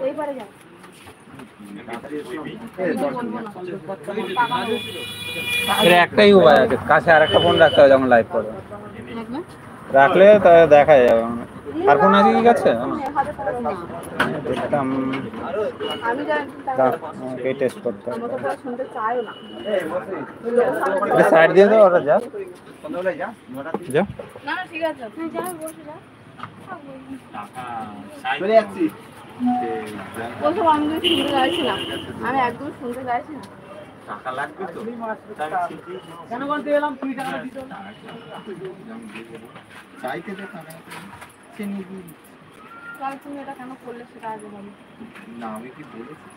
এইবারে যাও এর একটাই উপায় আছে, কাছে আরেকটা ফোন রাখতে হবে যখন লাইভ করবে, রাখলে তা দেখা যাবে। আর ফোন আছে কি কাছে? দেখতাম, টেস্ট করতে হবে। সাইড দিয়ে দাও, ওরা যা যা। না না ঠিক আছে, তুই যা, বসে যা। চলে যাচ্ছি। ওসব আমি শুনতে চাইছি না, আমি একদম শুনতে চাইছি না। টাকা লাগবে তো কেন বলতে এলাম তুই টাকা দিতে চাইতে দে টাকা সে নিয়ে দিই। তাহলে তুমি এটা কেন করলে সেটা আগে বলো। না আমি কি বলেছি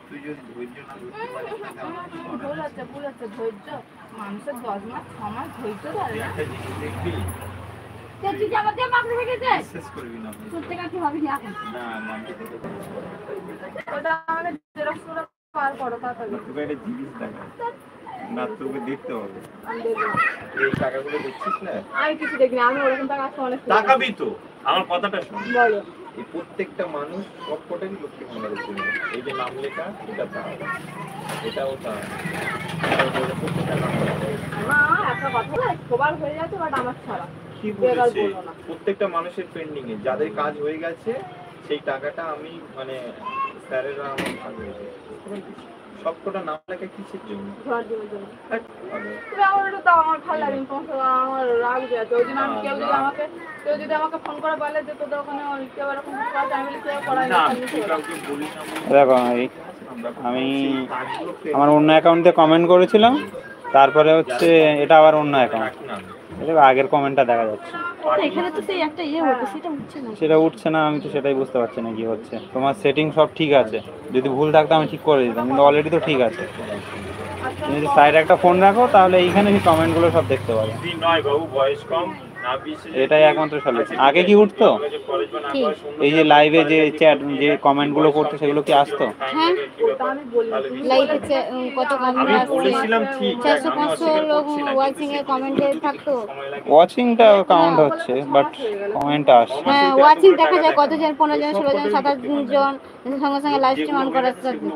তুই যদি ধৈর্য না ধরতে পারিস ভুল হচ্ছে ধৈর্য মানুষের 10 মাস 6 মাস ধৈর্য ধরে না। একটা জিনিস দেখবি তুই জামা দিয়ে মাখতে গেছে শেষ করবি না তোর থেকে কি ভাবি না এখন না মানতে দেবো ওটা আমাকে জেরক্স করে পার করো তাড়াতাড়ি। তোকে একটা জিনিস দেখা না, তোকে দেখতে হবে। আমি দেখবো না। এই টাকাগুলো দেখছিস না, আমি কিছু দেখি না, আমি ওরকম টাকা আসতে অনেক তাকাবি তো, আমার কথাটা শোন। বলো এই প্রত্যেকটা মানুষ সবকটারই লক্ষ্মী ভান্ডারে চলে যায়। এই যে নাম লেখা এটা তার, এটাও তার, প্রত্যেকটা নাম লেখা। না একটা কথা না সবার হয়ে যাচ্ছে বাট আমার ছাড়া কি বেকার বলেছে বলবো না। প্রত্যেকটা মানুষের পেন্ডিং এ, যাদের কাজ হয়ে গেছে সেই টাকাটা আমি মানে স্যারেরা আমার ভাগ হয়েছে, সবকটা নাম লেখা কিসের জন্য? ঘর দেওয়ার জন্য। হ্যাঁ, মানে তুমি আমার ওটা দাও, আমার ভালো লাগে তোমার সাথে আমার রাগ আছে। ওই দিন আমি কেউ যদি আমাকে ফোন করে বলে যে তোদের ওখানে কেউ এরকম কিছু আছে, আমি বলি কেউ করাই না। না, আমি তো কাউকে বলি না। দেখো আমি আমার অন্য অ্যাকাউন্টে কমেন্ট করেছিলাম, তারপরে হচ্ছে এটা আবার অন্য অ্যাকাউন্ট, আগের কমেন্টটা দেখা যাচ্ছে। এখানে তো সেই একটা ইয়ে হতো সেটা উঠছে না। সেটা উঠছে না, আমি তো সেটাই বুঝতে পারছি না কি হচ্ছে। তোমার সেটিং সব ঠিক আছে, যদি ভুল থাকতো আমি ঠিক করে দিতাম, কিন্তু অলরেডি তো ঠিক আছে। তুমি যদি সাইডে একটা ফোন রাখো তাহলে এইখানে এই কমেন্টগুলো সব দেখতে পাবে। নয় বাবু, বয়স কম না বেশি, এটাই একমাত্র সলিউশন। আগে কি উঠতো? এই যে লাইভে যে চ্যাট যে কমেন্টগুলো করতো সেগুলো কি আসতো? হ্যাঁ আমি বলি লাইভে কত কমেন্ট আমি আসছে, বলেছিলাম ঠিক, 400-500 লোক ওয়াচিং এ কমেন্টে থাকতো। ওয়াচিংটা কাউন্ট হচ্ছে বাট কমেন্ট আসছে। হ্যাঁ ওয়াচিং দেখা যায় কতজন, 15 জন 16 জন 27 জন সঙ্গে সঙ্গে লাইভ স্ট্রিম অন করা।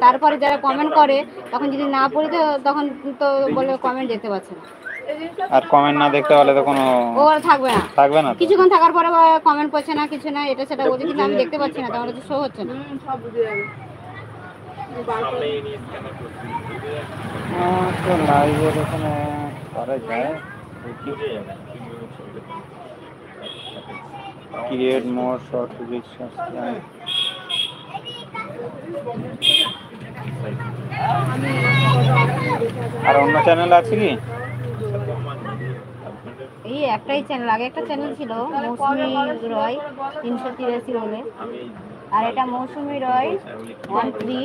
তারপরে যারা কমেন্ট করে তখন যদি না পড়ি তো তখন তো বলে কমেন্ট দেখতে পাচ্ছে না। আর কমেন্ট না দেখতে পেলে তো কোনো ও আর থাকবে না তো। কিছুক্ষণ থাকার পরে কমেন্ট করছে না কিছু না, এটা সেটা বলছে, কিন্তু আমি দেখতে পাচ্ছি না, তাহলে তো শো হচ্ছে না। সব বুঝে যাবে তো লাইভের এখানে করা যায়, create more short reach subscribe. আর অন্য চ্যানেল আছে কি? এই একটাই চ্যানেল, আগে একটা চ্যানেল ছিল মৌসুমী রয় 383 বলে, আর এটা মৌসুমী রয় 13।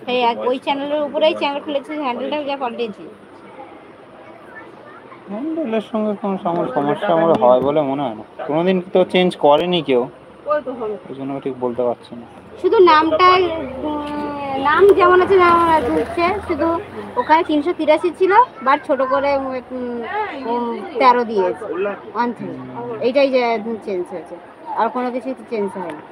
সেই ওই চ্যানেলের উপরেই চ্যানেল খুলেছি, হ্যান্ডেলটা যা পাল্টেছি। হ্যান্ডেলের সঙ্গে কোনো সমস্যা আমার হয় বলে মনে হয় না, কোনোদিন তো চেঞ্জ করেনি কেউ, ওই জন্য ঠিক বলতে পারছি না। শুধু নামটা নাম যেমন আছে যেমন হচ্ছে, শুধু ওখানে 383 ছিল বাট ছোট করে 13 দিয়েছে 13, এইটাই যে চেঞ্জ হয়েছে, আর কোনো কিছু চেঞ্জ হয়নি।